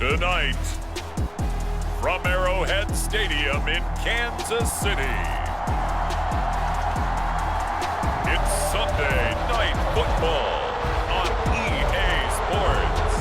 Tonight, from Arrowhead Stadium in Kansas City, it's Sunday Night Football on EA Sports.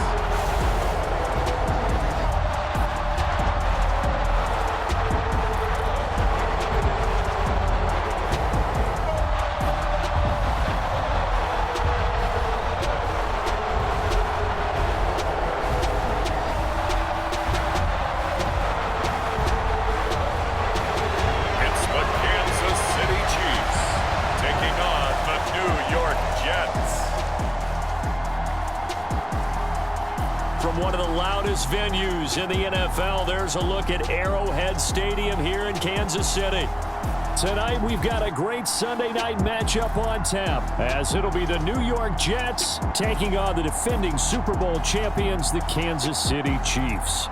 One of the loudest venues in the NFL. There's a look at Arrowhead Stadium here in Kansas City. Tonight, we've got a great Sunday night matchup on tap, as it'll be the New York Jets taking on the defending Super Bowl champions, the Kansas City Chiefs.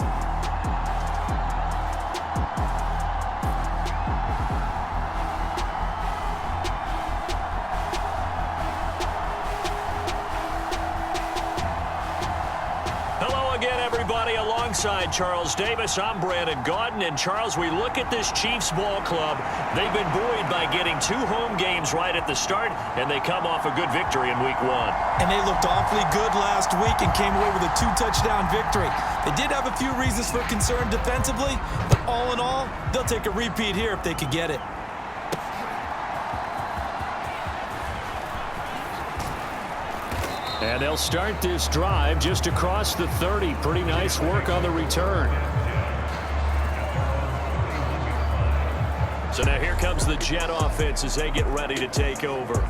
Alongside Charles Davis, I'm Brandon Gaudin. And Charles, we look at this Chiefs ball club. They've been buoyed by getting 2 home games right at the start, and they come off a good victory in Week 1. And they looked awfully good last week and came away with a 2-touchdown victory. They did have a few reasons for concern defensively, but all in all, they'll take a repeat here if they could get it. And they'll start this drive just across the 30. Pretty nice work on the return. So now here comes the Jet offense as they get ready to take over.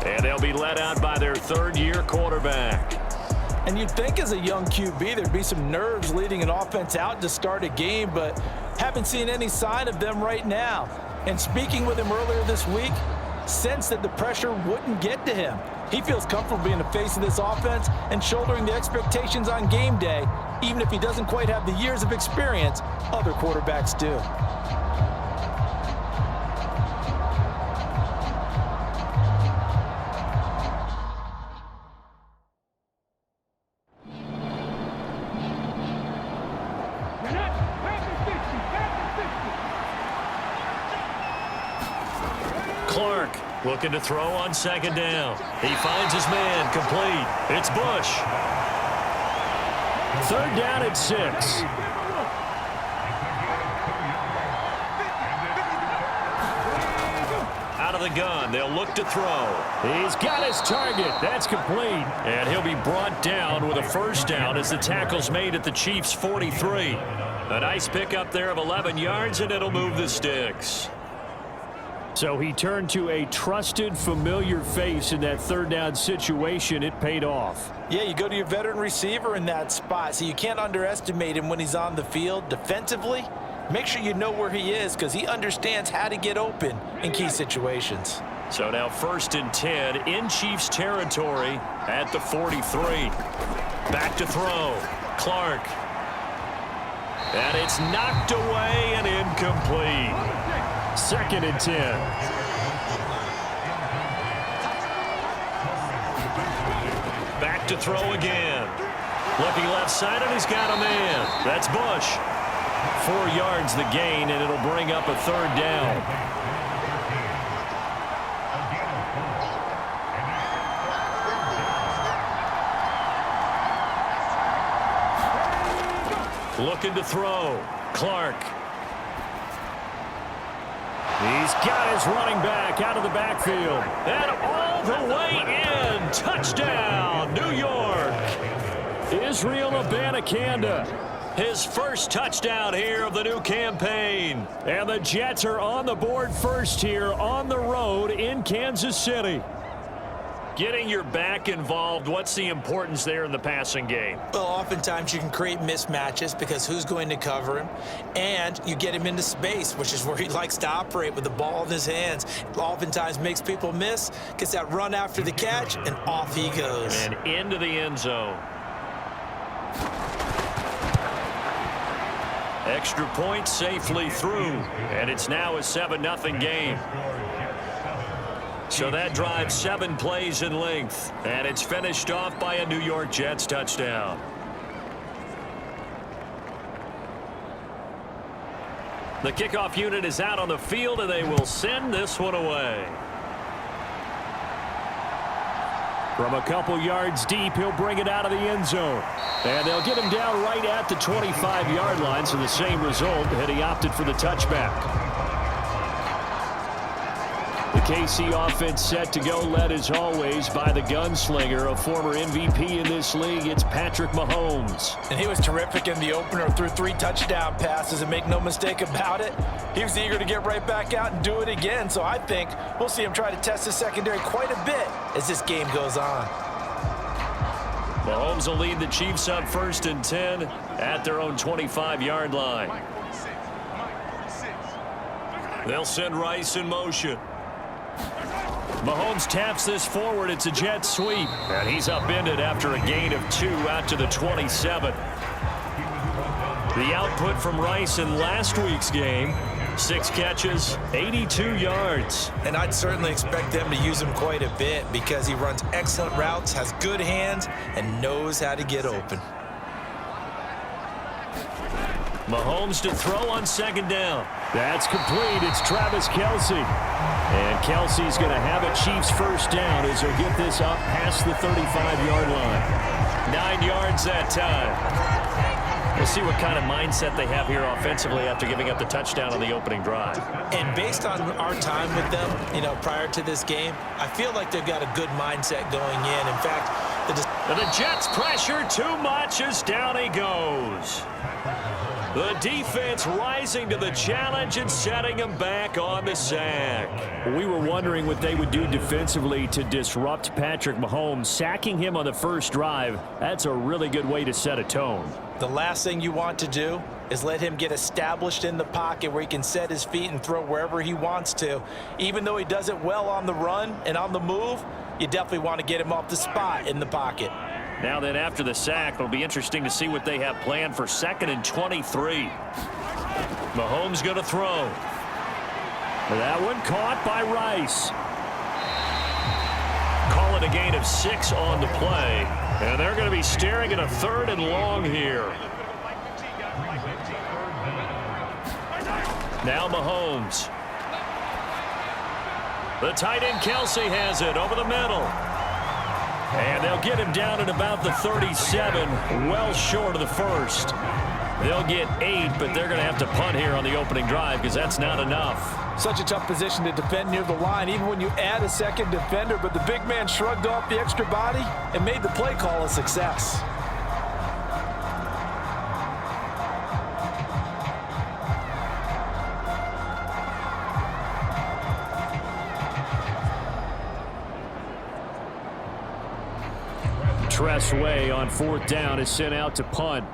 And they'll be led out by their third-year quarterback. And you'd think as a young QB there'd be some nerves leading an offense out to start a game, but haven't seen any sign of them right now. And speaking with him earlier this week, sensed that the pressure wouldn't get to him. He feels comfortable being the face of this offense and shouldering the expectations on game day, even if he doesn't quite have the years of experience other quarterbacks do. Clark looking to throw on second down. He finds his man complete. It's Bush. Third down at 6. Out of the gun, they'll look to throw. He's got his target. That's complete. And he'll be brought down with a first down as the tackle's made at the Chiefs' 43. A nice pickup there of 11 yards, and it'll move the sticks. So he turned to a trusted, familiar face in that third down situation. It paid off. Yeah, you go to your veteran receiver in that spot, so you can't underestimate him when he's on the field. Defensively, make sure you know where he is because he understands how to get open in key situations. So now 1st and 10 in Chiefs territory at the 43. Back to throw. Clark. And it's knocked away and incomplete. 2nd and 10. Back to throw again. Looking left side, and he's got a man. That's Bush. 4 yards the gain, and it'll bring up a third down. Looking to throw. Clark. He's got his running back out of the backfield. And all the way in. Touchdown, New York. Israel Abanikanda. His first touchdown here of the new campaign. And the Jets are on the board first here on the road in Kansas City. Getting your back involved, what's the importance there in the passing game? Well, oftentimes you can create mismatches because who's going to cover him? And you get him into space, which is where he likes to operate with the ball in his hands. Oftentimes makes people miss, gets that run after the catch, and off he goes. And into the end zone. Extra point safely through, and it's now a 7-0 game. So that drive 7 plays in length, and it's finished off by a New York Jets touchdown. The kickoff unit is out on the field, and they will send this one away. From a couple yards deep, he'll bring it out of the end zone. And they'll get him down right at the 25-yard line, so the same result, and he opted for the touchback. The KC offense set to go, led as always by the gunslinger, a former MVP in this league. It's Patrick Mahomes. And he was terrific in the opener, threw 3 touchdown passes, and make no mistake about it, he was eager to get right back out and do it again. So I think we'll see him try to test his secondary quite a bit as this game goes on. Mahomes will lead the Chiefs up 1st and 10 at their own 25-yard line. They'll send Rice in motion. Mahomes taps this forward. It's a jet sweep. And he's upended after a gain of 2 out to the 27. The output from Rice in last week's game, 6 catches, 82 yards. And I'd certainly expect them to use him quite a bit because he runs excellent routes, has good hands, and knows how to get open. Mahomes to throw on 2nd down. That's complete. It's Travis Kelce. And Kelce's going to have a Chiefs 1st down as he'll get this up past the 35-yard line. 9 yards that time. We'll see what kind of mindset they have here offensively after giving up the touchdown on the opening drive. And based on our time with them, prior to this game, I feel like they've got a good mindset going in. In fact, the Jets pressure too much as down he goes. The defense rising to the challenge and setting him back on the sack. We were wondering what they would do defensively to disrupt Patrick Mahomes. Sacking him on the first drive, that's a really good way to set a tone. The last thing you want to do is let him get established in the pocket where he can set his feet and throw wherever he wants to. Even though he does it well on the run and on the move, you definitely want to get him off the spot in the pocket. Now then, after the sack, it'll be interesting to see what they have planned for 2nd and 23. Mahomes going to throw. That one caught by Rice. Call it a gain of 6 on the play. And they're going to be staring at a 3rd and long here. Now Mahomes. The tight end Kelce has it over the middle. And they'll get him down at about the 37, well short of the 1st. They'll get 8, but they're going to have to punt here on the opening drive because that's not enough. Such a tough position to defend near the line, even when you add a 2nd defender, but the big man shrugged off the extra body and made the play call a success. Way on 4th down is sent out to punt.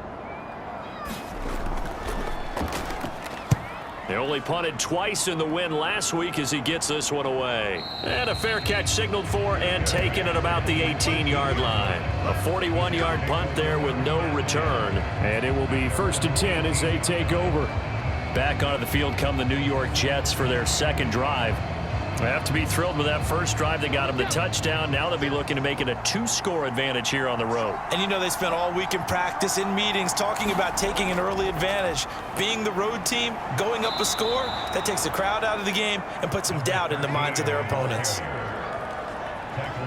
They only punted twice in the win last week as he gets this one away. And a fair catch signaled for and taken at about the 18-yard line. A 41-yard punt there with no return. And it will be 1st and 10 as they take over. Back onto the field come the New York Jets for their 2nd drive. They have to be thrilled with that first drive. They got him the touchdown. Now they'll be looking to make it a 2-score advantage here on the road. And they spent all week in practice, in meetings, talking about taking an early advantage. Being the road team, going up a score, that takes the crowd out of the game and puts some doubt in the minds of their opponents.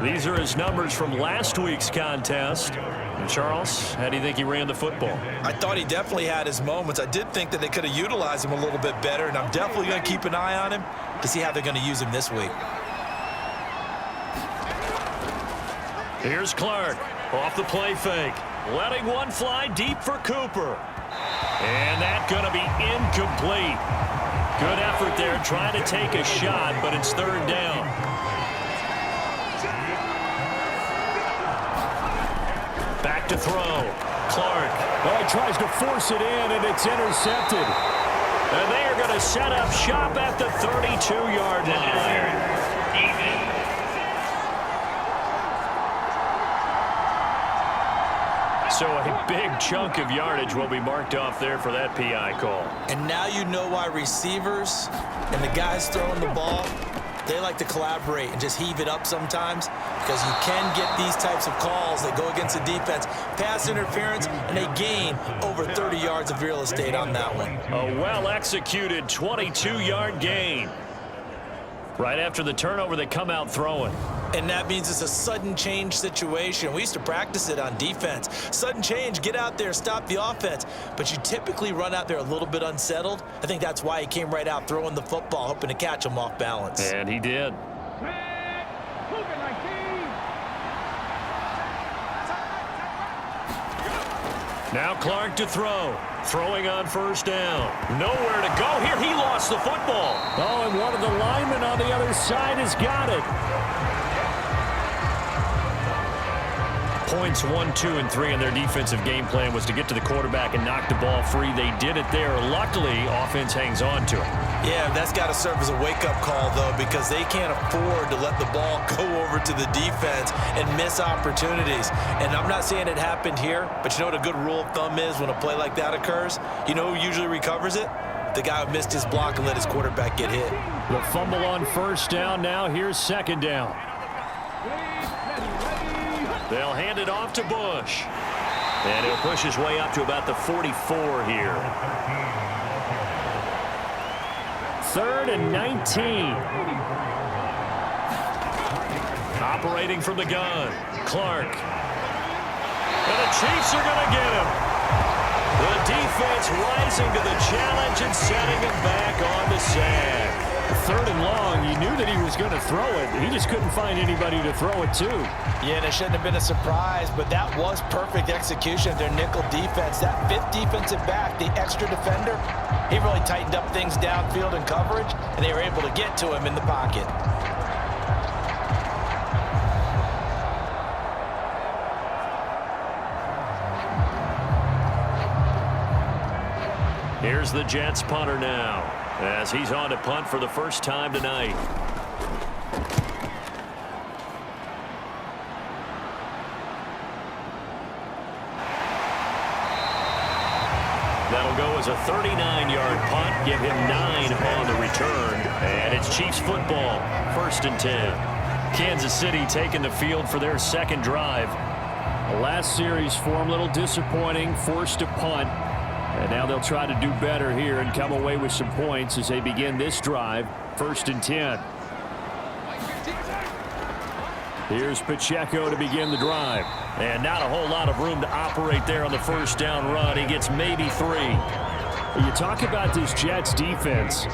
These are his numbers from last week's contest. And Charles, how do you think he ran the football? I thought he definitely had his moments. I did think that they could have utilized him a little bit better, and I'm definitely going to keep an eye on him to see how they're going to use him this week. Here's Clark off the play fake, letting one fly deep for Cooper. And that's going to be incomplete. Good effort there trying to take a shot, but it's 3rd down. Back to throw. Clark. Well, he tries to force it in, and it's intercepted. And they are going to set up shop at the 32-yard line. So a big chunk of yardage will be marked off there for that PI call. And now you know why receivers and the guys throwing the ball They like to collaborate and just heave it up sometimes because you can get these types of calls that go against the defense, pass interference, and they gain over 30 yards of real estate on that one. A well-executed 22-yard gain. Right after the turnover, they come out throwing. And that means it's a sudden change situation. We used to practice it on defense. Sudden change, get out there, stop the offense. But you typically run out there a little bit unsettled. I think that's why he came right out throwing the football, hoping to catch him off balance. And he did. Now Clark to throw. Throwing on first down. Nowhere to go here. He lost the football. Oh, and one of the linemen on the other side has got it. Points 1, 2, and 3 in their defensive game plan was to get to the quarterback and knock the ball free. They did it there. Luckily, offense hangs on to it. Yeah, that's got to serve as a wake-up call, though, because they can't afford to let the ball go over to the defense and miss opportunities. And I'm not saying it happened here, but you know what a good rule of thumb is when a play like that occurs? You know who usually recovers it? The guy who missed his block and let his quarterback get hit. The fumble on first down. Now here's second down. They'll hand it off to Bush. And he'll push his way up to about the 44 here. 3rd and 19. Operating from the gun. Clark. And the Chiefs are going to get him. The defense rising to the challenge and setting him back on the sack. 3rd and long. You knew that he was going to throw it. He just couldn't find anybody to throw it to. Yeah, and it shouldn't have been a surprise, but that was perfect execution of their nickel defense. That 5th defensive back, the extra defender, he really tightened up things downfield in coverage, and they were able to get to him in the pocket. Here's the Jets punter now, as he's on to punt for the first time tonight. That'll go as a 39-yard punt, give him 9 on the return, and it's Chiefs football, 1st and 10. Kansas City taking the field for their second drive. The last series for him, a little disappointing, forced to punt. And now they'll try to do better here and come away with some points as they begin this drive, 1st and 10. Here's Pacheco to begin the drive. And not a whole lot of room to operate there on the first down run. He gets maybe 3. You talk about this Jets defense.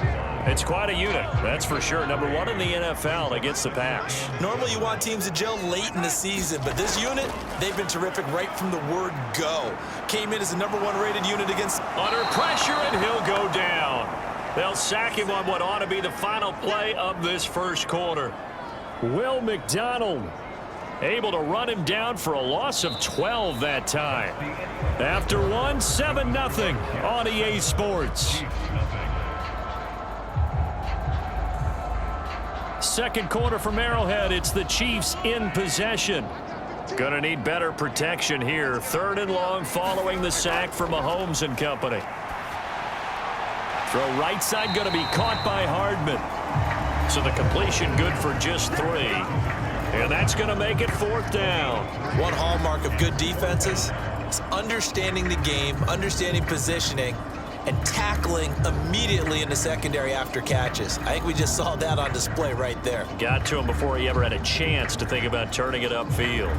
It's quite a unit, that's for sure. Number 1 in the NFL against the pass. Normally you want teams to gel late in the season, but this unit, they've been terrific right from the word go. Came in as the number 1 rated unit against... Under pressure, and he'll go down. They'll sack him on what ought to be the final play of this first quarter. Will McDonald able to run him down for a loss of 12 that time. After 1, 7-0 on EA Sports. Second quarter from Arrowhead. It's the Chiefs in possession. Gonna need better protection here. 3rd and long following the sack for Mahomes and company. Throw right side gonna be caught by Hardman. So the completion good for just 3. And that's gonna make it 4th down. One hallmark of good defenses is understanding the game, understanding positioning, and tackling immediately in the secondary after catches. I think we just saw that on display right there. Got to him before he ever had a chance to think about turning it upfield.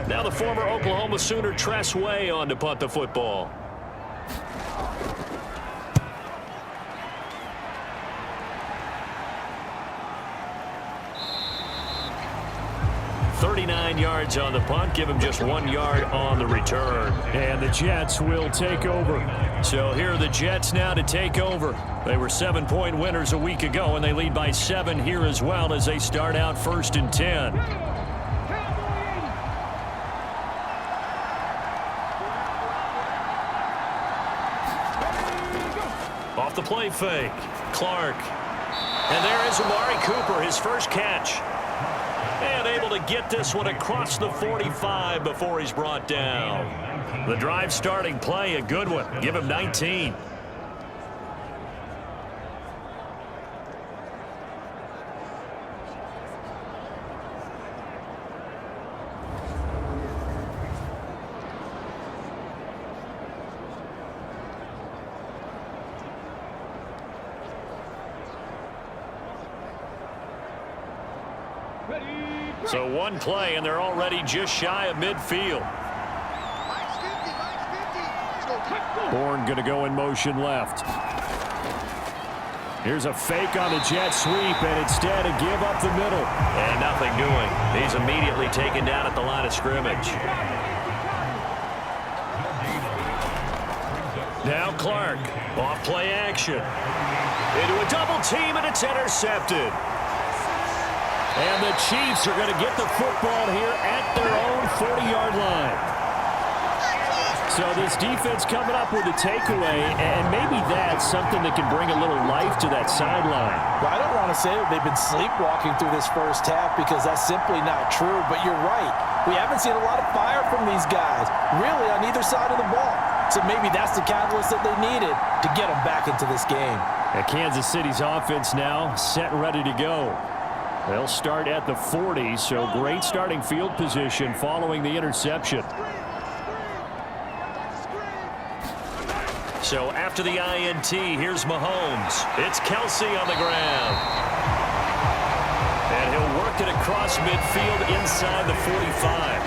Now the former Oklahoma Sooner Tress Way on to punt the football. Yards on the punt, give him just 1 yard on the return. And the Jets will take over. So here are the Jets now to take over. They were 7-point winners a week ago, and they lead by 7 here as well as they start out 1st and 10. Off the play fake, Clark. And there is Amari Cooper, his first catch. And able to get this one across the 45 before he's brought down. The drive starting play, a good one. Give him 19. So one play, and they're already just shy of midfield. Bourne going to go in motion left. Here's a fake on the jet sweep, and instead a give up the middle. And nothing doing. He's immediately taken down at the line of scrimmage. Now Clark, off play action. Into a double team, and it's intercepted. And the Chiefs are going to get the football here at their own 40-yard line. So this defense coming up with a takeaway, and maybe that's something that can bring a little life to that sideline. Well, I don't want to say that they've been sleepwalking through this first half because that's simply not true, but you're right. We haven't seen a lot of fire from these guys, really, on either side of the ball. So maybe that's the catalyst that they needed to get them back into this game. And Kansas City's offense now set and ready to go. They'll start at the 40, so great starting field position following the interception. So after the INT, here's Mahomes. It's Kelsey on the ground. And he'll work it across midfield inside the 45.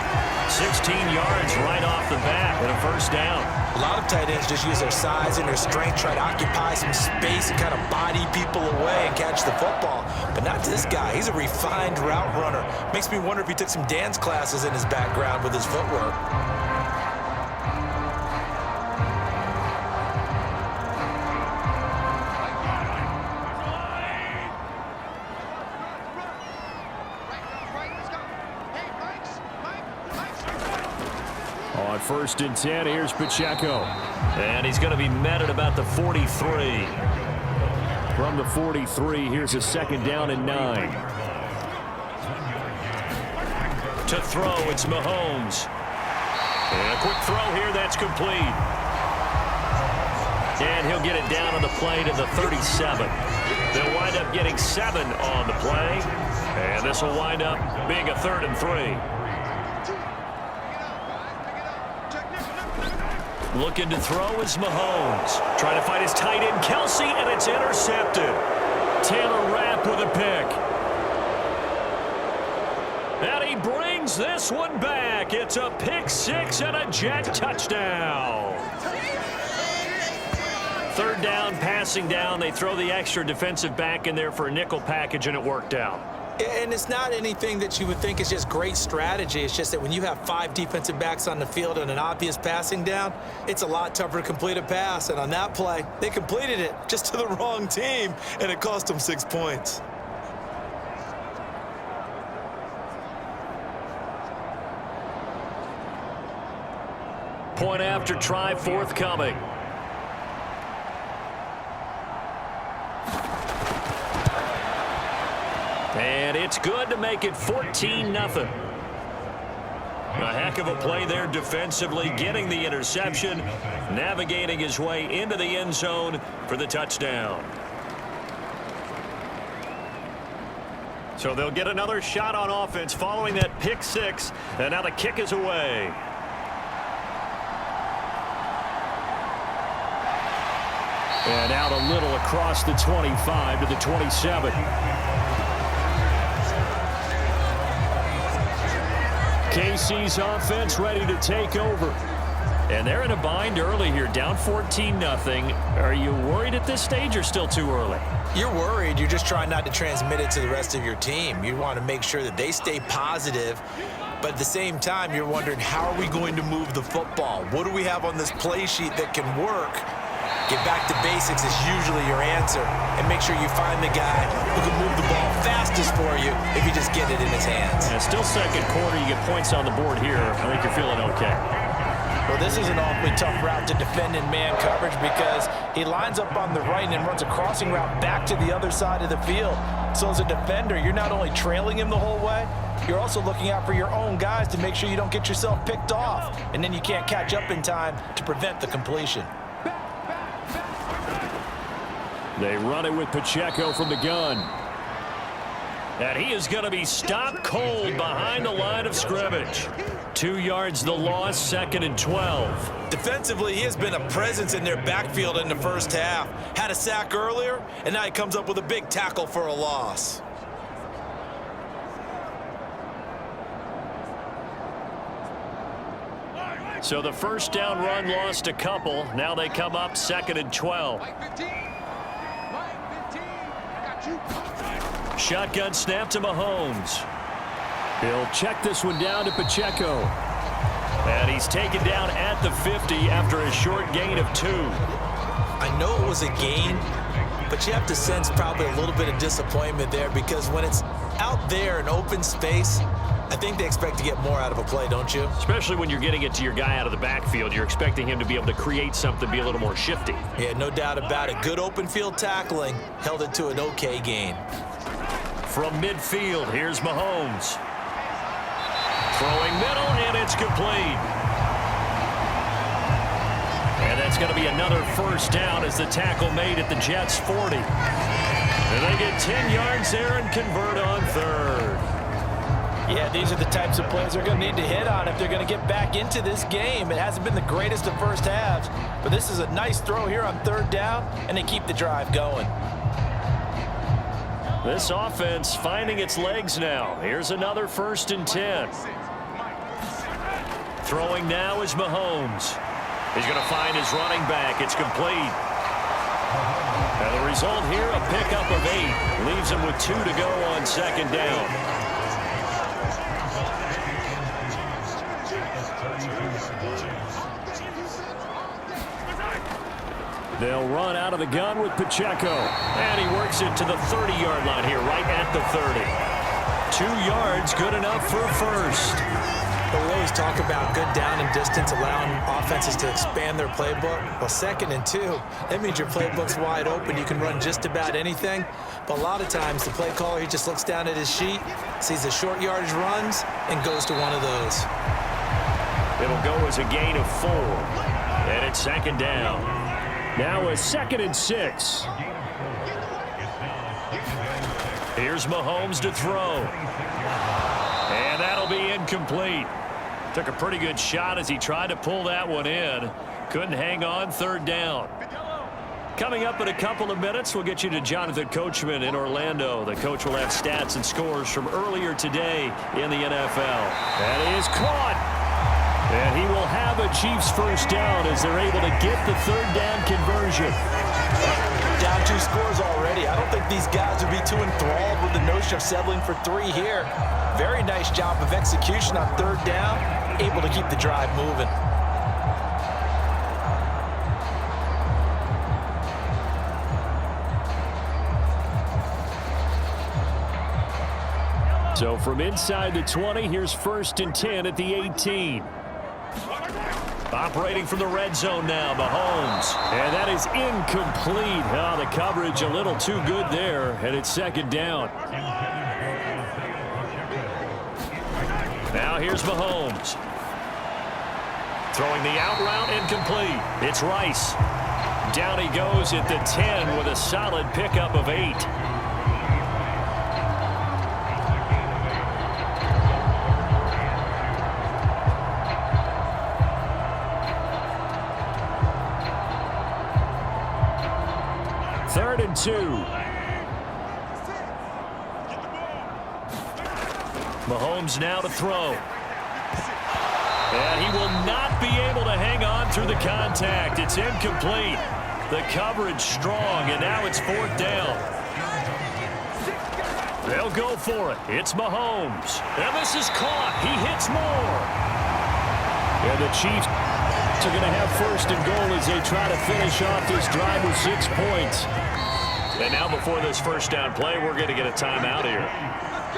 16 yards right off the bat and a first down. A lot of tight ends just use their size and their strength, try to occupy some space and kind of body people away and catch the football. But not this guy. He's a refined route runner. Makes me wonder if he took some dance classes in his background with his footwork. On 1st and 10, here's Pacheco. And he's going to be met at about the 43. From the 43, here's a 2nd down and 9. To throw, it's Mahomes. And a quick throw here, that's complete. And he'll get it down on the play to the 37. They'll wind up getting 7 on the play. And this will wind up being a 3rd and 3. Looking to throw is Mahomes. Trying to find his tight end, Kelsey, and it's intercepted. Taylor Rapp with a pick. And he brings this one back. It's a pick 6 and a Jet touchdown. 3rd down, passing down. They throw the extra defensive back in there for a nickel package, and it worked out. And it's not anything that you would think is just great strategy. It's just that when you have 5 defensive backs on the field and an obvious passing down, it's a lot tougher to complete a pass. And on that play, they completed it just to the wrong team, and it cost them 6 points. Point after try forthcoming. And it's good to make it 14-0. A heck of a play there defensively, getting the interception, navigating his way into the end zone for the touchdown. So they'll get another shot on offense following that pick 6, and now the kick is away. And out a little across the 25 to the 27. KC's offense ready to take over. And they're in a bind early here, down 14-0. Are you worried at this stage or still too early? You're worried. You're just trying not to transmit it to the rest of your team. You want to make sure that they stay positive. But at the same time, you're wondering, how are we going to move the football? What do we have on this play sheet that can work? Get back to basics is usually your answer. And make sure you find the guy who can move the ball fastest for you if you just get it in his hands. And still 2nd quarter, you get points on the board here. I think you're feeling okay. Well, this is an awfully tough route to defend in man coverage because he lines up on the right and runs a crossing route back to the other side of the field. So as a defender, you're not only trailing him the whole way, you're also looking out for your own guys to make sure you don't get yourself picked off. And then you can't catch up in time to prevent the completion. They run it with Pacheco from the gun. And he is going to be stopped cold behind the line of scrimmage. 2 yards the loss, 2nd and 12. Defensively, he has been a presence in their backfield in the first half. Had a sack earlier, and now he comes up with a big tackle for a loss. So the first down run lost a couple. Now they come up 2nd and 12. Shotgun snap to Mahomes. He'll check this one down to Pacheco. And he's taken down at the 50 after a short gain of 2. I know it was a gain, but you have to sense probably a little bit of disappointment there because when it's out there in open space, I think they expect to get more out of a play, don't you? Especially when you're getting it to your guy out of the backfield. You're expecting him to be able to create something, be a little more shifty. Yeah, no doubt about it. Good open field tackling held it to an okay gain. From midfield, here's Mahomes. Throwing middle, and it's complete. And that's going to be another first down as the tackle made at the Jets' 40. And they get 10 yards there and convert on 3rd. Yeah, these are the types of plays they're going to need to hit on if they're going to get back into this game. It hasn't been the greatest of first halves, but this is a nice throw here on 3rd down, and they keep the drive going. This offense finding its legs now. Here's another 1st and 10. Throwing now is Mahomes. He's going to find his running back. It's complete. And the result here, a pickup of 8. Leaves him with 2 to go on 2nd down. They'll run out of the gun with Pacheco. And he works it to the 30-yard line here, right at the 30. 2 yards, good enough for a first. But we always talk about good down and distance, allowing offenses to expand their playbook. Well, 2nd and 2, that means your playbook's wide open. You can run just about anything. But a lot of times, the play caller, he just looks down at his sheet, sees the short yardage runs, and goes to one of those. It'll go as a gain of 4. And it's 2nd down. Now a 2nd and 6. Here's Mahomes to throw. And that'll be incomplete. Took a pretty good shot as he tried to pull that one in. Couldn't hang on, 3rd down. Coming up in a couple of minutes, we'll get you to Jonathan Coachman in Orlando. The coach will have stats and scores from earlier today in the NFL. That is caught. And he will have a Chiefs first down as they're able to get the 3rd down conversion. Down 2 scores already. I don't think these guys would be too enthralled with the notion of settling for 3 here. Very nice job of execution on 3rd down. Able to keep the drive moving. So from inside the 20, here's 1st and 10 at the 18. Operating from the red zone now, Mahomes. And that is incomplete. Oh, the coverage a little too good there, and it's 2nd down. Now here's Mahomes. Throwing the out route, incomplete. It's Rice. Down he goes at the 10 with a solid pickup of 8. Third and 2. Mahomes now to throw. And he will not be able to hang on through the contact. It's incomplete. The coverage strong, and now it's 4th down. They'll go for it. It's Mahomes. And this is caught. He hits more. And the Chiefs are going to have 1st and goal as they try to finish off this drive with 6 points. And now before this first down play, we're going to get a timeout here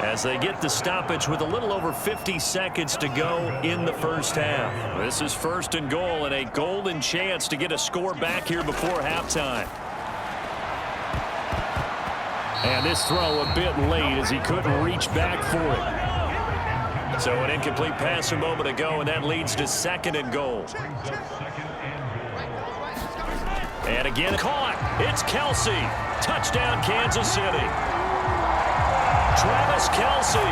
as they get the stoppage with a little over 50 seconds to go in the first half. This is 1st and goal and a golden chance to get a score back here before halftime. And this throw a bit late as he couldn't reach back for it. So an incomplete pass a moment ago, and that leads to 2nd and goal. And again, caught. It's Kelsey. Touchdown, Kansas City. Travis Kelsey,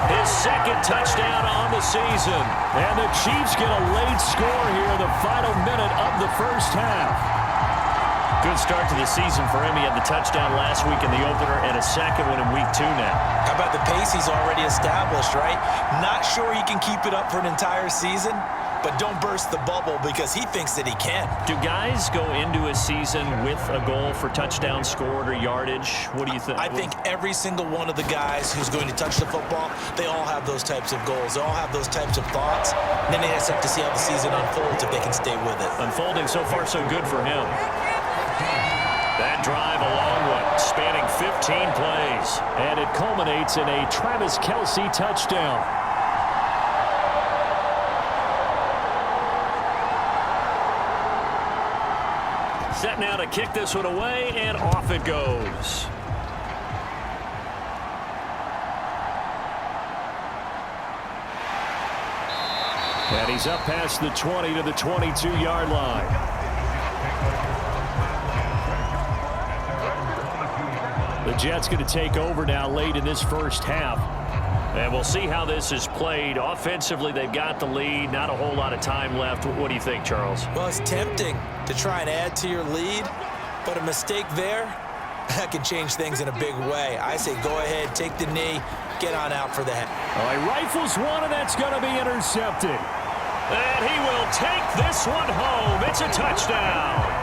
his 2nd touchdown on the season. And the Chiefs get a late score here in the final minute of the first half. Good start to the season for him. He had the touchdown last week in the opener and a 2nd one in week 2 now. How about the pace he's already established, right? Not sure he can keep it up for an entire season, but don't burst the bubble because he thinks that he can. Do guys go into a season with a goal for touchdown scored or yardage? What do you think? I think every single one of the guys who's going to touch the football, they all have those types of goals. They all have those types of thoughts. And then they just have to see how the season unfolds if they can stay with it. Unfolding so far so good for him. That drive, a long one, spanning 15 plays. And it culminates in a Travis Kelce touchdown. Set now to kick this one away, and off it goes. And he's up past the 20 to the 22-yard line. The Jets going to take over now late in this first half. And we'll see how this is played. Offensively, they've got the lead. Not a whole lot of time left. What do you think, Charles? Well, it's tempting to try and add to your lead, but a mistake there, that can change things in a big way. I say go ahead, take the knee, get on out for the head. All right, rifles one, and that's going to be intercepted. And he will take this one home. It's a touchdown.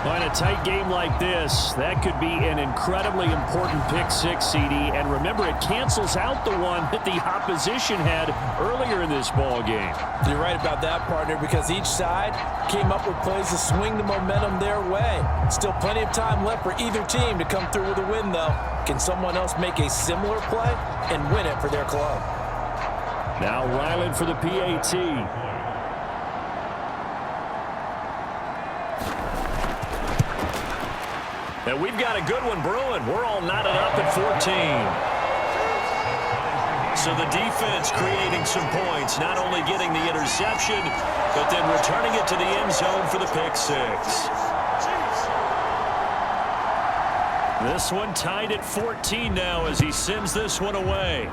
In a tight game like this, that could be an incredibly important pick six, CD. And remember, it cancels out the one that the opposition had earlier in this ball game. You're right about that, partner, because each side came up with plays to swing the momentum their way. Still plenty of time left for either team to come through with a win, though. Can someone else make a similar play and win it for their club? Now Ryland for the PAT. And we've got a good one brewing. We're all knotted up at 14. So the defense creating some points, not only getting the interception, but then returning it to the end zone for the pick six. This one tied at 14 now as he sends this one away.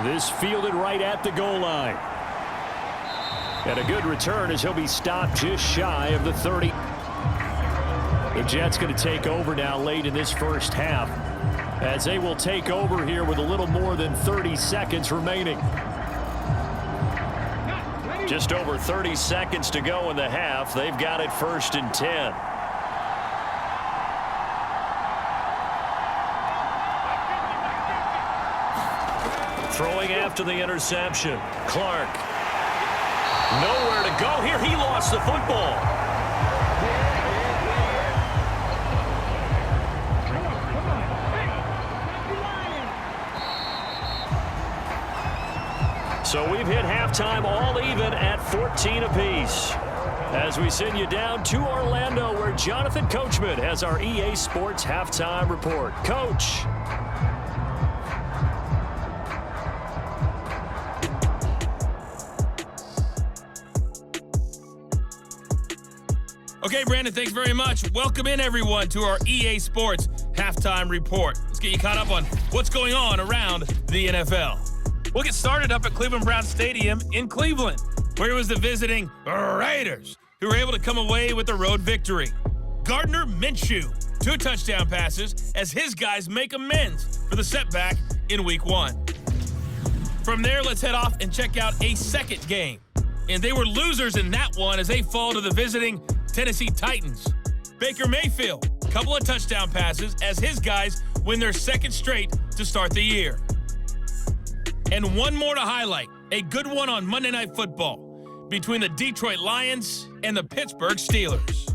This fielded right at the goal line. And a good return as he'll be stopped just shy of the 30. The Jets going to take over now late in this first half as they will take over here with a little more than 30 seconds remaining. Just over 30 seconds to go in the half. They've got it 1st and 10. Throwing after the interception. Clark. Nowhere to go here. He lost the football. So we've hit halftime all even at 14 apiece. As we send you down to Orlando, where Jonathan Coachman has our EA Sports halftime report. Coach. Okay, Brandon, thanks very much. Welcome in, everyone, to our EA Sports halftime report. Let's get you caught up on what's going on around the NFL. We'll get started up at Cleveland Browns Stadium in Cleveland, where it was the visiting Raiders who were able to come away with the road victory. Gardner Minshew, 2 touchdown passes as his guys make amends for the setback in Week 1. From there, let's head off and check out a second game. And they were losers in that one as they fall to the visiting Tennessee Titans. Baker Mayfield, couple of touchdown passes as his guys win their 2nd straight to start the year. And one more to highlight, a good one on Monday Night Football between the Detroit Lions and the Pittsburgh Steelers.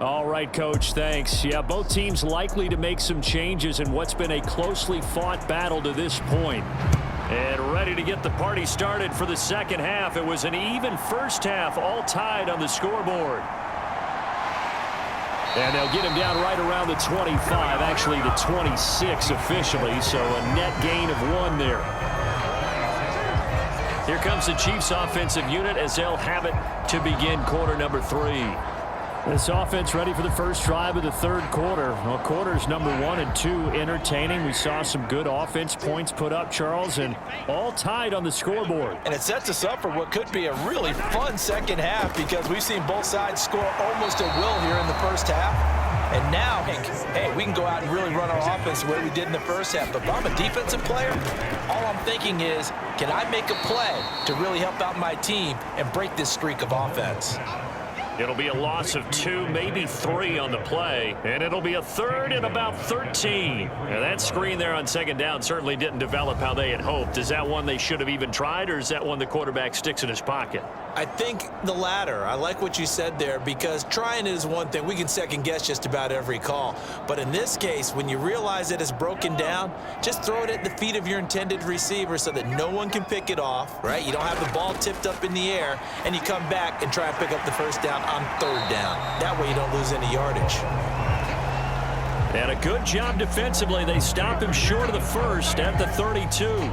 All right, Coach, thanks. Yeah, both teams likely to make some changes in what's been a closely fought battle to this point. And ready to get the party started for the second half. It was an even first half, all tied on the scoreboard. And they'll get him down right around the 25, actually the 26 officially, so a net gain of 1 there. Here comes the Chiefs offensive unit as they'll have it to begin quarter number 3. This offense ready for the first drive of the third quarter. Well, quarters number 1 and 2 entertaining. We saw some good offense points put up, Charles, and all tied on the scoreboard. And it sets us up for what could be a really fun second half because we've seen both sides score almost at will here in the first half. And now, hey, we can go out and really run our offense the way we did in the first half. But if I'm a defensive player, all I'm thinking is, can I make a play to really help out my team and break this streak of offense? It'll be a loss of 2, maybe 3 on the play, and it'll be a third and about 13. Now, that screen there on second down certainly didn't develop how they had hoped. Is that one they should have even tried, or is that one the quarterback sticks in his pocket? I think the latter. I like what you said there because trying it is one thing. We can second guess just about every call. But in this case, when you realize that it's broken down, just throw it at the feet of your intended receiver so that no one can pick it off, right? You don't have the ball tipped up in the air, and you come back and try and pick up the first down on third down. That way you don't lose any yardage. And a good job defensively. They stop him short of the first at the 32.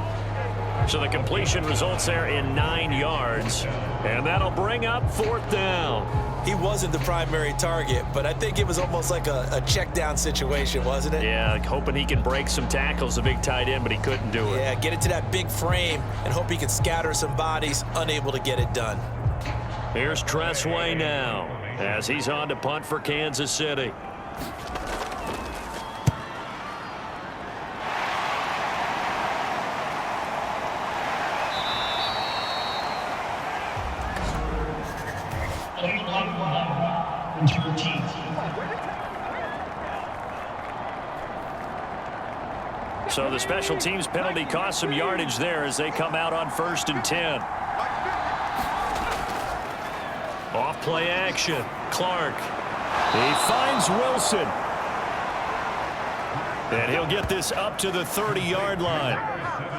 So the completion results there in 9 yards. And that'll bring up fourth down. He wasn't the primary target, but I think it was almost like a check down situation, wasn't it? Yeah, hoping he can break some tackles, the big tight end, but he couldn't do it. Yeah, get it to that big frame and hope he can scatter some bodies, unable to get it done. Here's Tressway now as he's on to punt for Kansas City. So the special teams penalty cost some yardage there as they come out on 1st and 10. Off play action. Clark. He finds Wilson. And he'll get this up to the 30-yard line.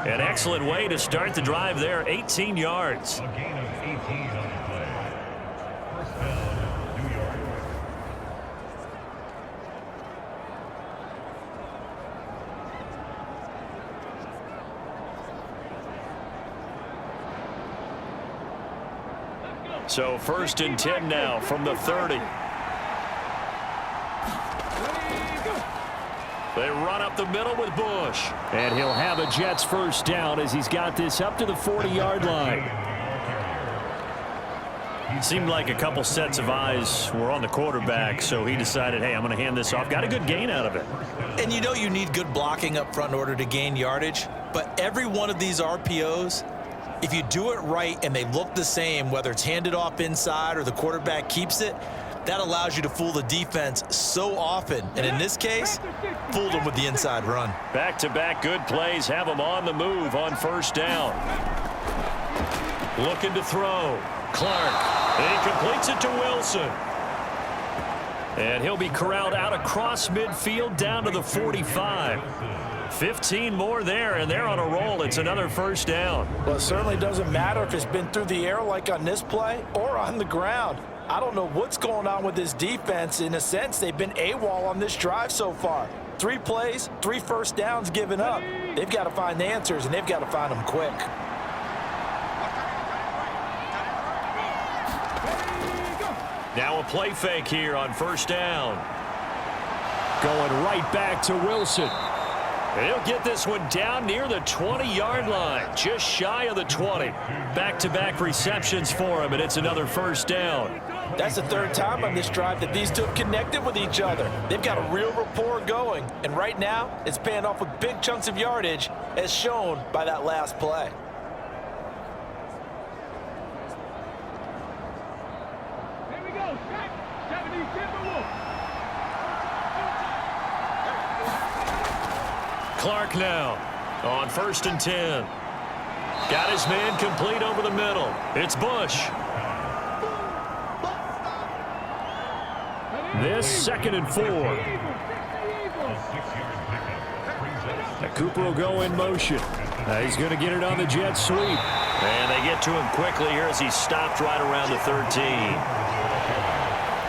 An excellent way to start the drive there, 18 yards. So 1st and 10 now from the 30. They run up the middle with Bush. And he'll have a Jets first down as he's got this up to the 40-yard line. It seemed like a couple sets of eyes were on the quarterback, so he decided, hey, I'm going to hand this off. Got a good gain out of it. And you know you need good blocking up front in order to gain yardage, but every one of these RPOs, if you do it right and they look the same, whether it's handed off inside or the quarterback keeps it, that allows you to fool the defense so often. And in this case, fooled them with the inside run. Back-to-back good plays have them on the move on 1st down. Looking to throw. Clark. And he completes it to Wilson. And he'll be corralled out across midfield down to the 45. 15 more there, and they're on a roll. It's another 1st down. Well, it certainly doesn't matter if it's been through the air like on this play or on the ground. I don't know what's going on with this defense. In a sense, they've been AWOL on this drive so far. 3 plays, 3 first downs given up. They've got to find the answers, and they've got to find them quick. Now a play fake here on 1st down. Going right back to Wilson. He'll get this one down near the 20-yard line, just shy of the 20. Back-to-back receptions for him, and it's another 1st down. That's the 3rd time on this drive that these two have connected with each other. They've got a real rapport going, and right now it's paying off with big chunks of yardage, as shown by that last play. Clark now on 1st and 10. Got his man complete over the middle. It's Bush. This 2nd and 4. Cooper will go in motion. He's going to get it on the jet sweep. And they get to him quickly here as he stopped right around the 13.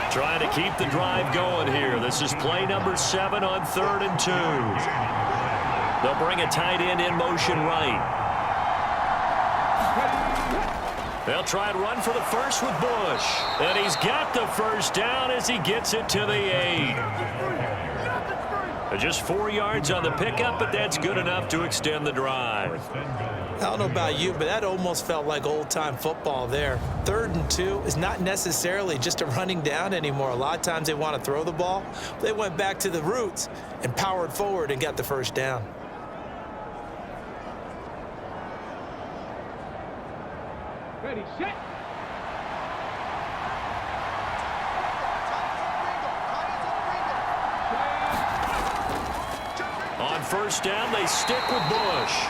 Trying to keep the drive going here. This is play number 7 on 3rd and 2. They'll bring a tight end in motion right. They'll try and run for the first with Bush. And he's got the first down as he gets it to the 8. Just 4 yards on the pickup, but that's good enough to extend the drive. I don't know about you, but that almost felt like old-time football there. 3rd and 2 is not necessarily just a running down anymore. A lot of times they want to throw the ball. They went back to the roots and powered forward and got the first down. Ready, set. On first down, they stick with Bush.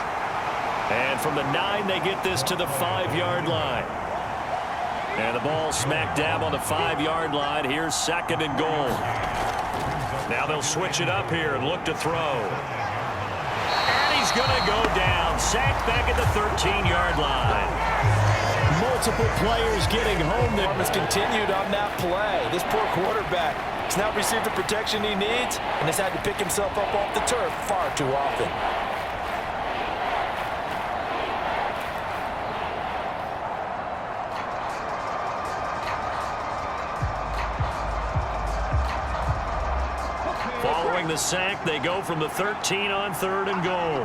And from the 9, they get this to the 5-yard line. And the ball smack dab on the 5-yard line. Here's 2nd and goal. Now they'll switch it up here and look to throw. And he's going to go down. Sacked back at the 13-yard line. Multiple players getting home. The Performance continued on that play. This poor quarterback has not received the protection he needs and has had to pick himself up off the turf far too often. Following the sack, they go from the 13 on 3rd and goal.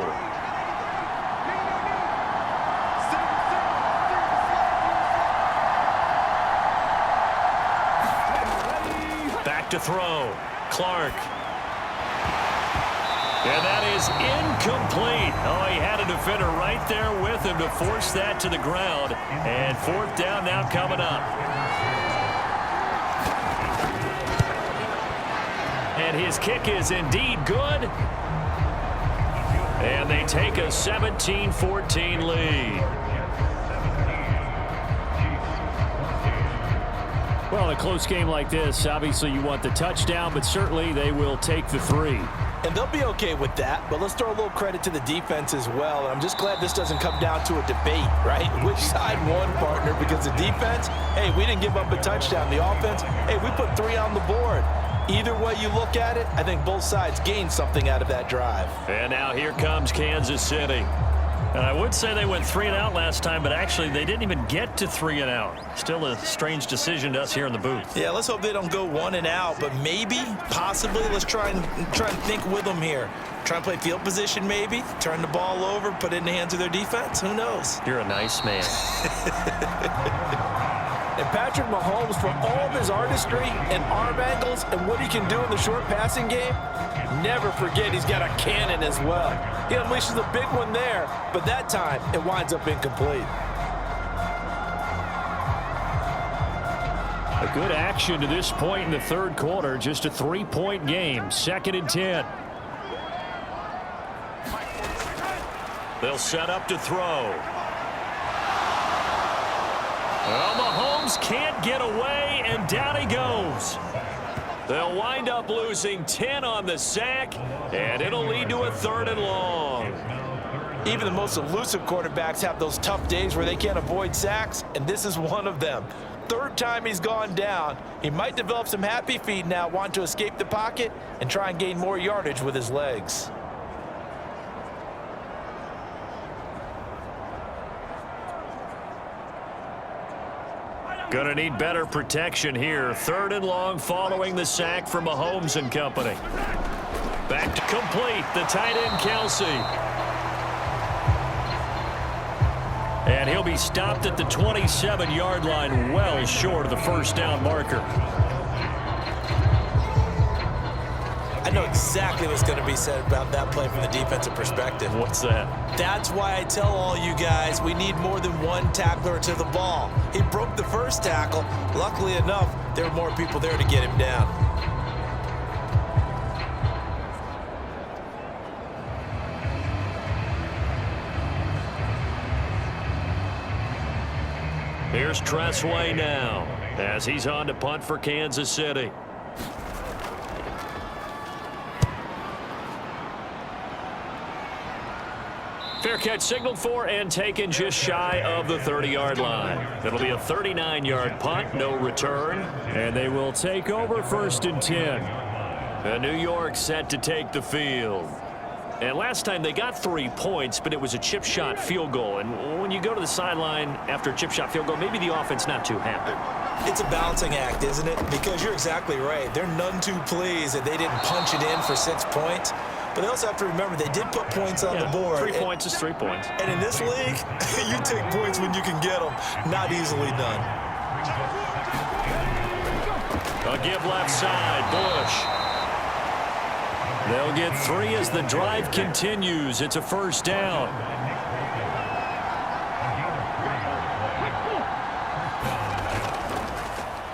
Back to throw. Clark. And that is incomplete. Oh, he had a defender right there with him to force that to the ground. And 4th down now coming up. And his kick is indeed good. And they take a 17-14 lead. Well, in a close game like this, obviously you want the touchdown, but certainly they will take the 3. And they'll be okay with that, but let's throw a little credit to the defense as well. I'm just glad this doesn't come down to a debate, right? Which side won, partner? Because the defense, hey, we didn't give up a touchdown. The offense, hey, we put 3 on the board. Either way you look at it, I think both sides gained something out of that drive. And now here comes Kansas City. And I would say they went 3 and out last time, but actually they didn't even get to 3 and out. Still a strange decision to us here in the booth. Yeah, let's hope they don't go 1 and out, but maybe, possibly, let's try and think with them here. Try and play field position maybe, turn the ball over, put it in the hands of their defense. Who knows? You're a nice man. And Patrick Mahomes, for all of his artistry and arm angles and what he can do in the short passing game, never forget he's got a cannon as well. He unleashes a big one there, but that time it winds up incomplete. A good action to this point in the 3rd quarter. Just a 3-point game. 2nd and 10. They'll set up to throw. Well, Mahomes can't get away, and down he goes. They'll wind up losing 10 on the sack, and it'll lead to a 3rd and long. Even the most elusive quarterbacks have those tough days where they can't avoid sacks, and this is one of them. 3rd time he's gone down. He might develop some happy feet now, want to escape the pocket and try and gain more yardage with his legs. Gonna need better protection here. 3rd and long following the sack from Mahomes and company. Back to complete. The tight end, Kelsey. And he'll be stopped at the 27-yard line, well short of the first down marker. I know exactly what's going to be said about that play from the defensive perspective. What's that? That's why I tell all you guys we need more than one tackler to the ball. He broke the first tackle. Luckily enough, there were more people there to get him down. Here's Tressway now as he's on to punt for Kansas City. Fair catch signaled for and taken just shy of the 30-yard line. It'll be a 39-yard punt, no return. And they will take over 1st and 10. And New York set to take the field. And last time they got 3 points, but it was a chip shot field goal. And when you go to the sideline after a chip shot field goal, maybe the offense not too happy. It's a balancing act, isn't it? Because you're exactly right. They're none too pleased that they didn't punch it in for 6 points. But they also have to remember they did put points on the board. 3 points is 3 points. And in this league, you take points when you can get them. Not easily done. A give left side, Bush. They'll get 3 as the drive continues. It's a first down.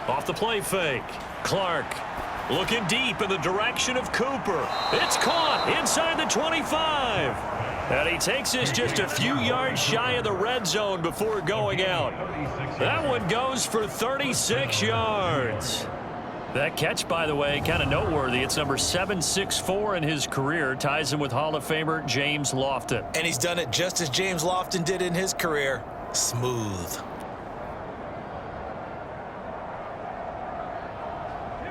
Off the play fake. Clark looking deep in the direction of Cooper. It's caught inside the 25. And he takes us just a few yards shy of the red zone before going out. That one goes for 36 yards. That catch, by the way, kind of noteworthy. It's number 764 in his career. Ties him with Hall of Famer James Lofton. And he's done it just as James Lofton did in his career. Smooth.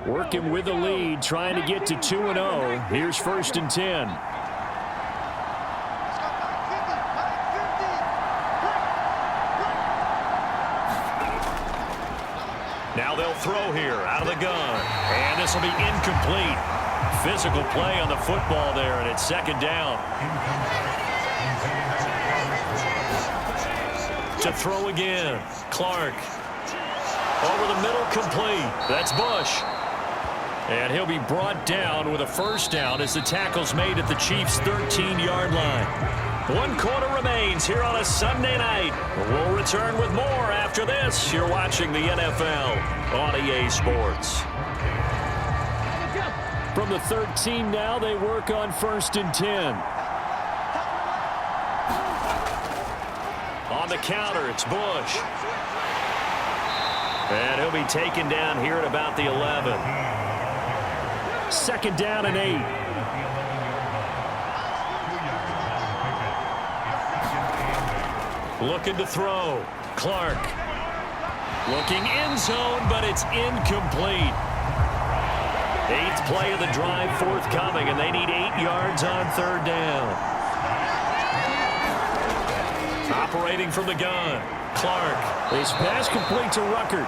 Working with the lead, trying to get to 2-0. Here's 1st and 10. Now they'll throw here out of the gun. And this will be incomplete. Physical play on the football there, and it's 2nd down. To throw again. Clark. Over the middle, complete. That's Bush. And he'll be brought down with a first down as the tackle's made at the Chiefs' 13-yard line. 1 quarter remains here on a Sunday night. We'll return with more after this. You're watching the NFL on EA Sports. From the 13 now, they work on 1st and 10. On the counter, it's Bush. And he'll be taken down here at about the 11. 2nd down and 8. Looking to throw. Clark. Looking end zone, but it's incomplete. 8th play of the drive forthcoming, and they need 8 yards on 3rd down. Operating from the gun. Clark. This pass complete to Ruckert.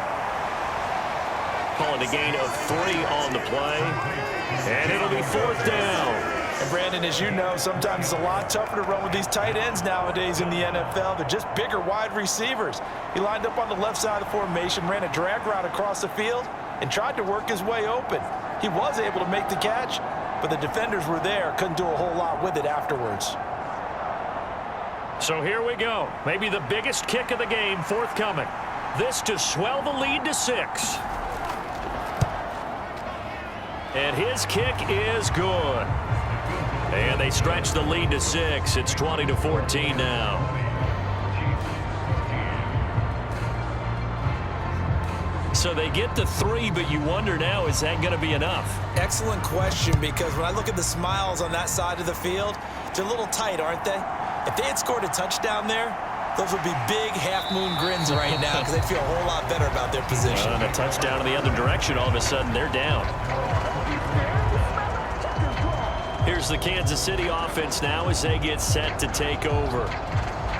Calling a gain of 3 on the play. And it'll be 4th down. And Brandon, as you know, sometimes it's a lot tougher to run with these tight ends nowadays in the NFL. They're just bigger wide receivers. He lined up on the left side of the formation, ran a drag route across the field, and tried to work his way open. He was able to make the catch, but the defenders were there, couldn't do a whole lot with it afterwards. So here we go. Maybe the biggest kick of the game forthcoming. This to swell the lead to 6. And his kick is good. And they stretch the lead to 6. It's 20-14 now. So they get to 3, but you wonder now, is that going to be enough? Excellent question, because when I look at the smiles on that side of the field, they're a little tight, aren't they? If they had scored a touchdown there, those would be big half-moon grins right now because they'd feel a whole lot better about their position. And a touchdown in the other direction, all of a sudden they're down. Here's the Kansas City offense now as they get set to take over.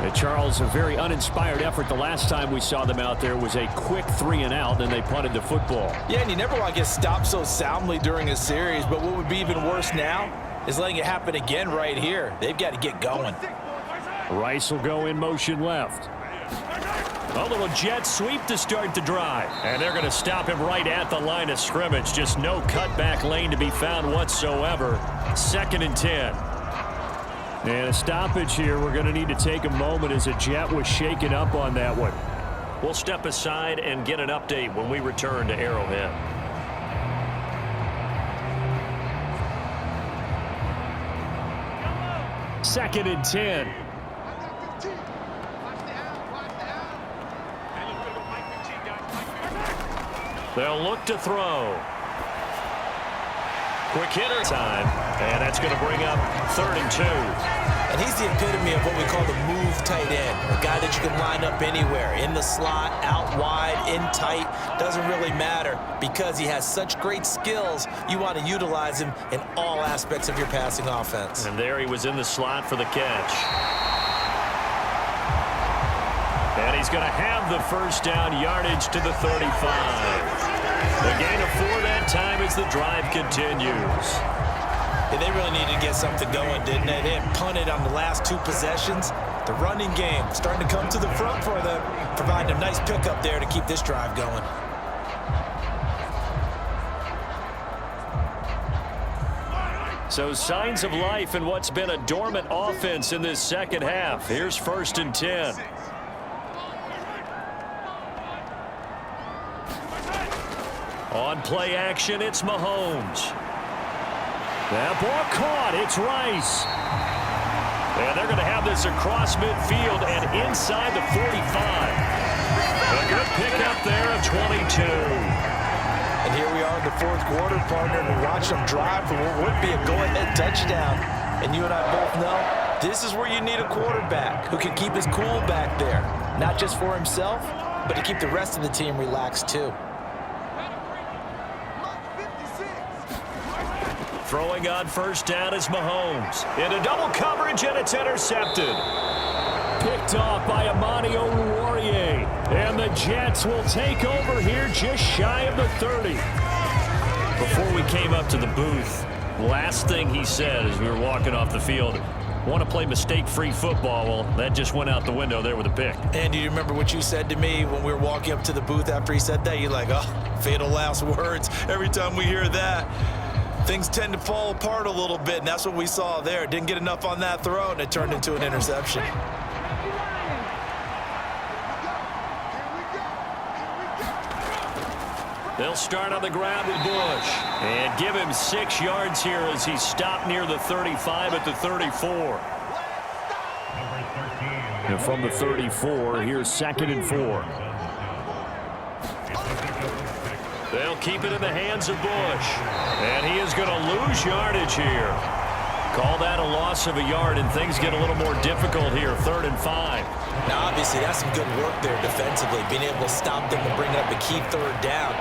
And Charles, a very uninspired effort. The last time we saw them out there was a quick 3-and-out, and they punted the football. Yeah, and you never want to get stopped so soundly during a series, but what would be even worse now is letting it happen again right here. They've got to get going. Rice will go in motion left. A little jet sweep to start the drive. And they're going to stop him right at the line of scrimmage. Just no cutback lane to be found whatsoever. 2nd and 10. And a stoppage here. We're going to need to take a moment as a jet was shaken up on that one. We'll step aside and get an update when we return to Arrowhead. Second and 10. They'll look to throw. Quick hitter time. And that's going to bring up 3rd and 2. And he's the epitome of what we call the move tight end, a guy that you can line up anywhere, in the slot, out wide, in tight, doesn't really matter. Because he has such great skills, you want to utilize him in all aspects of your passing offense. And there he was in the slot for the catch. And he's going to have the first down, yardage to the 35. The gain of 4 that time as the drive continues. Yeah, they really needed to get something going, didn't they? They had punted on the last 2 possessions. The running game starting to come to the front for them, providing a nice pickup there to keep this drive going. So signs of life in what's been a dormant offense in this second half. Here's 1st and 10. On play action, it's Mahomes. That ball caught. It's Rice. And they're going to have this across midfield and inside the 45. A good pickup there of 22. And here we are in the 4th quarter, partner, and we watch them drive for what would be a go-ahead touchdown. And you and I both know this is where you need a quarterback who can keep his cool back there. Not just for himself, but to keep the rest of the team relaxed too. Throwing on 1st down is Mahomes. Into double coverage, and it's intercepted. Picked off by Amani Oruwariye. And the Jets will take over here just shy of the 30. Before we came up to the booth, last thing he said as we were walking off the field, want to play mistake-free football. Well, that just went out the window there with a pick. And do you remember what you said to me when we were walking up to the booth after he said that? You're like, oh, fatal last words. Every time we hear that, things tend to fall apart a little bit, and that's what we saw there. Didn't get enough on that throw, and it turned into an interception. They'll start on the ground with Bush and give him 6 yards here as he stopped near the 35 at the 34. And from the 34, here's 2nd and 4. They'll keep it in the hands of Bush. And he is going to lose yardage here. Call that a loss of a yard, and things get a little more difficult here, 3rd and 5. Now, obviously, that's some good work there defensively, being able to stop them and bring up a key 3rd down.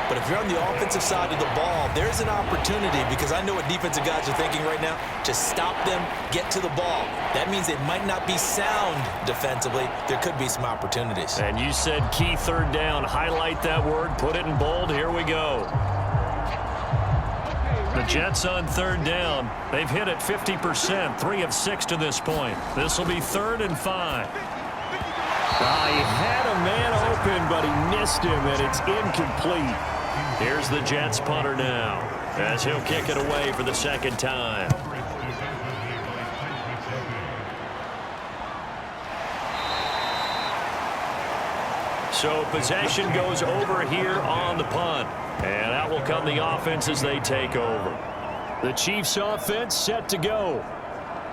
But if you're on the offensive side of the ball, there's an opportunity, because I know what defensive guys are thinking right now. Just stop them, get to the ball. That means they might not be sound defensively. There could be some opportunities. And you said key 3rd down. Highlight that word. Put it in bold. Here we go. The Jets on 3rd down. They've hit it 50%, 3 of 6 to this point. This will be 3rd and 5. He had a man open, but he missed him, and it's incomplete. Here's the Jets punter now, as he'll kick it away for the 2nd time. So possession goes over here on the punt. And out will come the offense as they take over. The Chiefs offense set to go.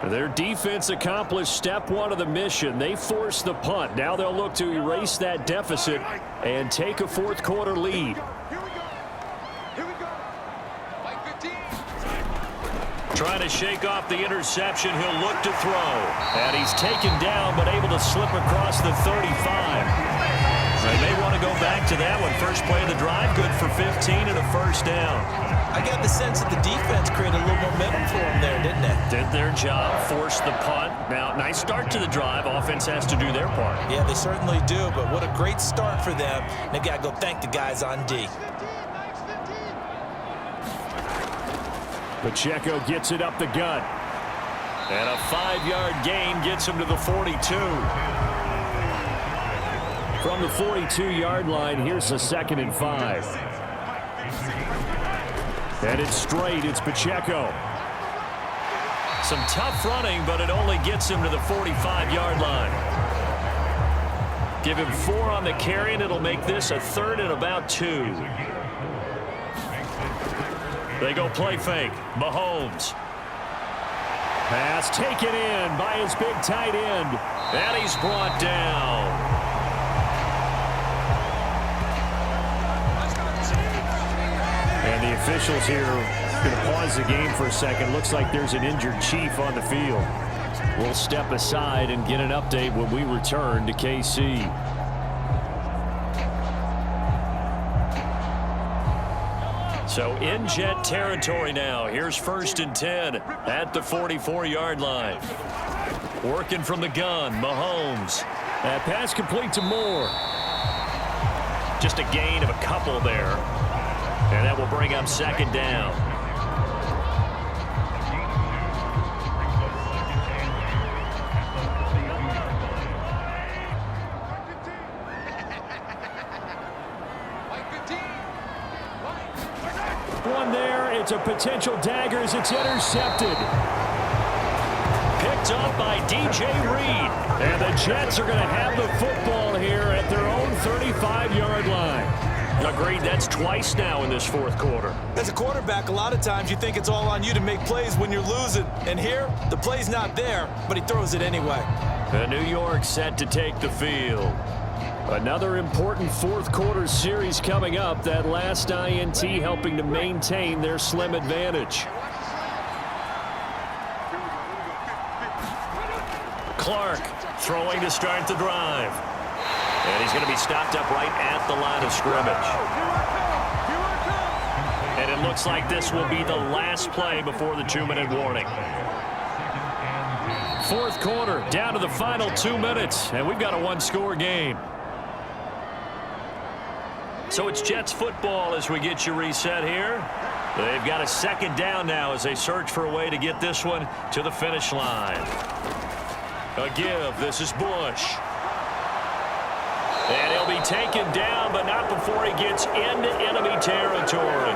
Their defense accomplished step 1 of the mission. They forced the punt. Now they'll look to erase that deficit and take a 4th quarter lead. Trying to shake off the interception. He'll look to throw. And he's taken down, but able to slip across the 35. They may want to go back to that one. First play of the drive, good for 15 and a 1st down. I got the sense that the defense created a little momentum for them there, didn't they? Did their job, forced the punt. Now, nice start to the drive. Offense has to do their part. Yeah, they certainly do, but what a great start for them. They got to go thank the guys on D. Pacheco gets it up the gut. And a 5-yard gain gets him to the 42. From the 42-yard line, here's a 2nd and 5. And it's straight. It's Pacheco. Some tough running, but it only gets him to the 45-yard line. Give him 4 on the carry, and it'll make this a 3rd and about 2. They go play fake. Mahomes. Pass taken in by his big tight end. And he's brought down. And the officials here going to pause the game for a second. Looks like there's an injured Chief on the field. We'll step aside and get an update when we return to KC. So in Jet territory now. Here's 1st and 10 at the 44-yard line. Working from the gun, Mahomes. That pass complete to Moore. Just a gain of a couple there. And that will bring up 2nd down. One there. It's a potential dagger as it's intercepted. Picked up by DJ Reed. And the Jets are going to have the football here at their own 35-yard line. Agreed, that's twice now in this 4th quarter. As a quarterback, a lot of times you think it's all on you to make plays when you're losing. And here, the play's not there, but he throws it anyway. The New York set to take the field. Another important 4th quarter series coming up. That last INT helping to maintain their slim advantage. Clark throwing to start the drive. And he's going to be stopped up right at the line of scrimmage. And it looks like this will be the last play before the 2-minute warning. 4th quarter, down to the final 2 minutes, and we've got a 1-score game. So it's Jets football as we get you reset here. They've got a 2nd down now as they search for a way to get this one to the finish line. A give. This is Bush. And he'll be taken down, but not before he gets into enemy territory.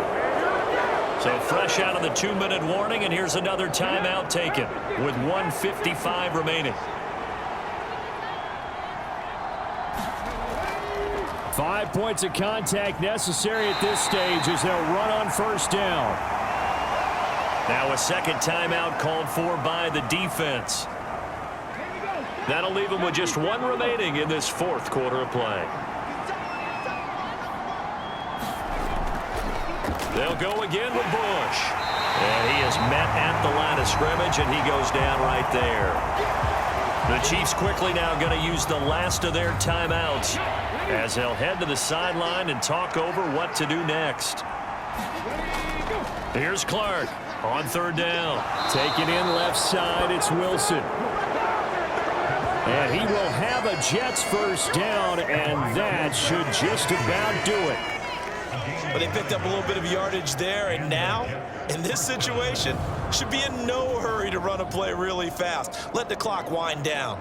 So fresh out of the 2-minute warning, and here's another timeout taken with 1:55 remaining. 5 points of contact necessary at this stage as they'll run on 1st down. Now a 2nd timeout called for by the defense. That'll leave them with just 1 remaining in this 4th quarter of play. They'll go again with Bush. And he is met at the line of scrimmage, and he goes down right there. The Chiefs quickly now going to use the last of their timeouts as they'll head to the sideline and talk over what to do next. Here's Clark on 3rd down. Taking in left side, it's Wilson. And he will have a Jets 1st down, and that should just about do it. But they picked up a little bit of yardage there, and now, in this situation, should be in no hurry to run a play really fast. Let the clock wind down.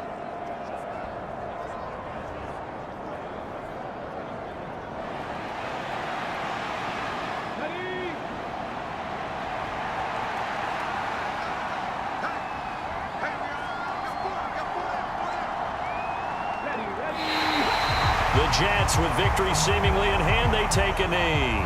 The Jets, with victory seemingly in hand, they take a knee.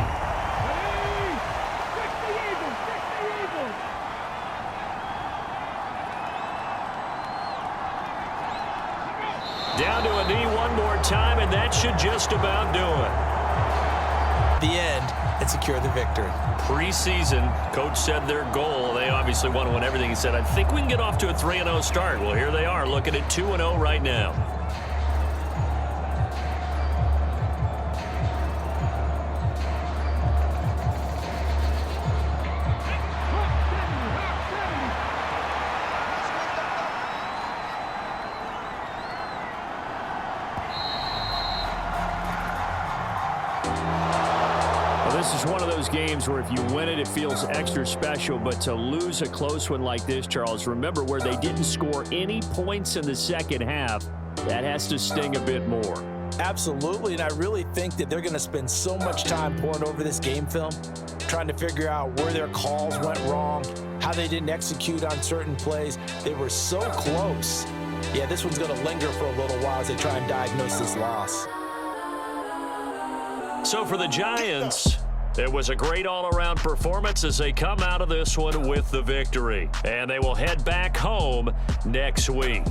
Down to a knee one more time, and that should just about do it. The end, and secure the victory. Preseason, coach said their goal, they obviously want to win everything. He said, I think we can get off to a 3-0 start. Well, here they are, looking at 2-0 right now. This is one of those games where if you win it, it feels extra special. But to lose a close one like this, Charles, remember where they didn't score any points in the 2nd half, that has to sting a bit more. Absolutely, and I really think that they're going to spend so much time pouring over this game film, trying to figure out where their calls went wrong, how they didn't execute on certain plays. They were so close. Yeah, this one's going to linger for a little while as they try and diagnose this loss. So for the Giants, it was a great all-around performance as they come out of this one with the victory. And they will head back home next week.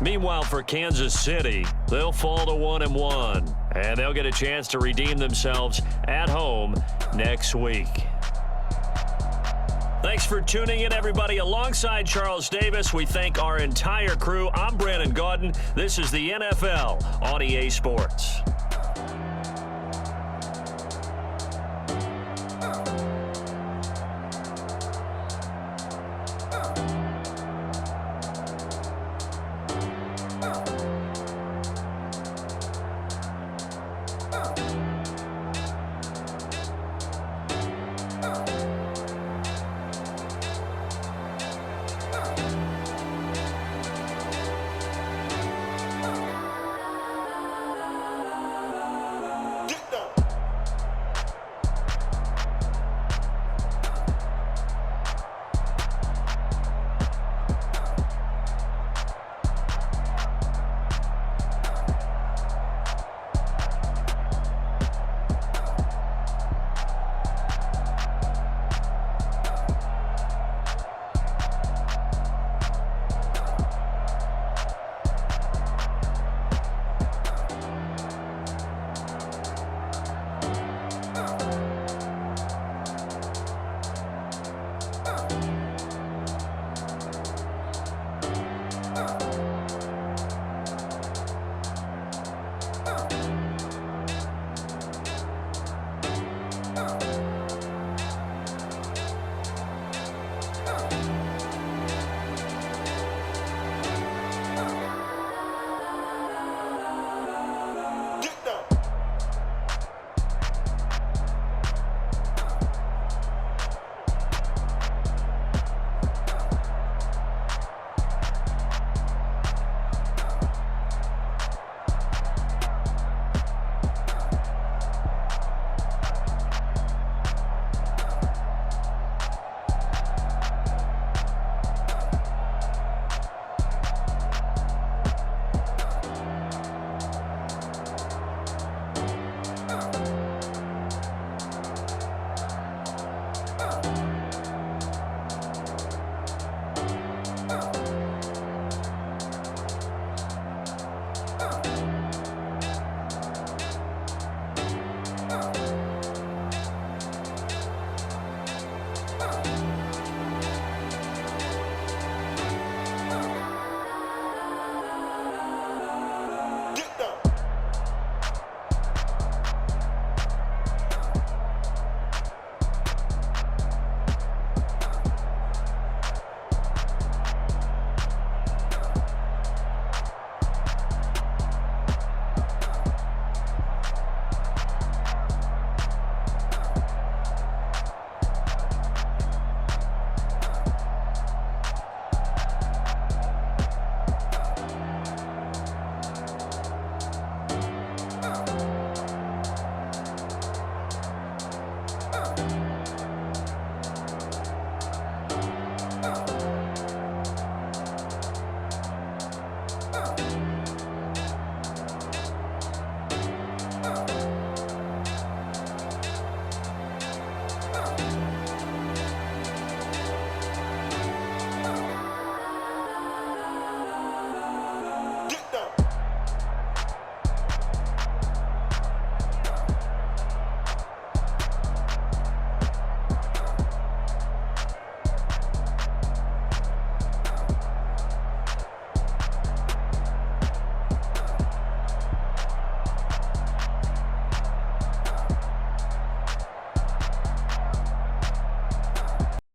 Meanwhile, for Kansas City, they'll fall to 1-1. And they'll get a chance to redeem themselves at home next week. Thank Thanks for tuning in, everybody. Alongside Charles Davis, we thank our entire crew. I'm Brandon Gaudin. This is the NFL on EA Sports.